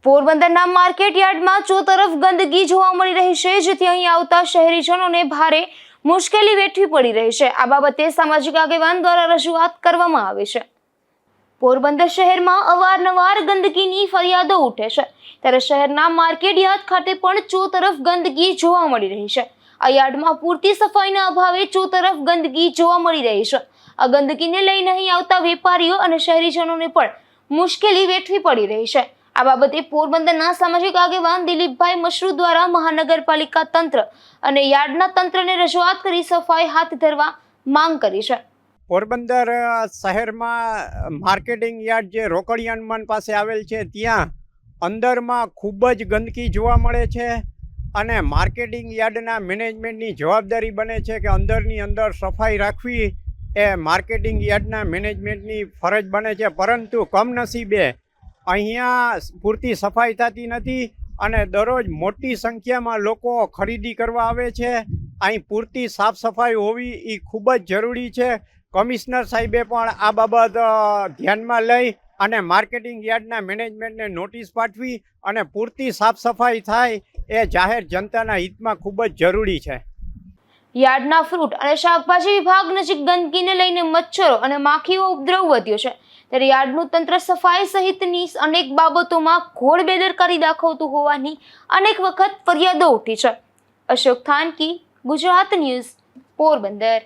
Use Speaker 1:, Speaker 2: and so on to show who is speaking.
Speaker 1: પોરબંદરના માર્કેટ યાર્ડમાં ચોતરફ ગંદકી જોવા મળી રહી છે, જેથી અહીં આવતા શહેરીજનોને ભારે મુશ્કેલી વેઠવી પડી રહી છે। આ બાબતે સામાજિક આગેવાન દ્વારા રજૂઆત કરવામાં આવી છે। પોરબંદર શહેરમાં અવારનવાર ગંદકીની ફરિયાદો ઉઠે છે, ત્યારે શહેરના માર્કેટ યાર્ડ ખાતે પણ ચોતરફ ગંદકી જોવા મળી રહી છે। આ યાર્ડમાં પૂરતી સફાઈના અભાવે ચોતરફ ગંદકી જોવા મળી રહી છે। આ ગંદકીને લઈને અહીં આવતા વેપારીઓ અને શહેરીજનોને પણ મુશ્કેલી વેઠવી પડી રહી છે। આ બાબતે પોરબંદરના સામાજિક આગેવાન દિલીપભાઈ મશરૂ દ્વારા મહાનગરપાલિકા તંત્ર અને યાર્ડના તંત્રને રજૂઆત કરી સફાઈ હાથ ધરવા માંગ કરી છે।
Speaker 2: પોરબંદર શહેરમાં માર્કેટિંગ યાર્ડ જે રોકડિયાન પાસે આવેલ છે, ત્યાં અંદરમાં ખૂબ જ ગંદકી જોવા મળે છે અને માર્કેટિંગ યાર્ડના મેનેજમેન્ટની જવાબદારી બને છે કે અંદરની અંદર સફાઈ રાખવી એ માર્કેટિંગ યાર્ડના મેનેજમેન્ટની ફરજ બને છે, પરંતુ કમનસીબે અહીંયા પૂરતી સફાઈ થતી નથી અને દરરોજ મોટી સંખ્યામાં લોકો ખરીદી કરવા આવે છે। અહીં પૂરતી સાફ સફાઈ હોવી એ ખૂબ જ જરૂરી છે। કમિશનર સાહેબે પણ આ બાબત ધ્યાનમાં લઈ અને માર્કેટિંગ યાર્ડના મેનેજમેન્ટને નોટિસ પાઠવી અને પૂરતી સાફ સફાઈ થાય એ જાહેર જનતાના હિતમાં ખૂબ જ જરૂરી છે।
Speaker 1: યાર્ડના ફ્રૂટ અને શાકભાજી વિભાગ નજીક ગંદકીને લઈને મચ્છરો અને માખીઓ ઉપદ્રવ વધ્યો છે, ત્યારે યાર્ડનું તંત્ર સફાઈ સહિતની અનેક બાબતોમાં ઘોર બેદરકારી દાખવતું હોવાની અનેક વખત ફરિયાદો ઉઠી છે। અશોક થાનકી, ગુજરાત ન્યૂઝ, પોરબંદર।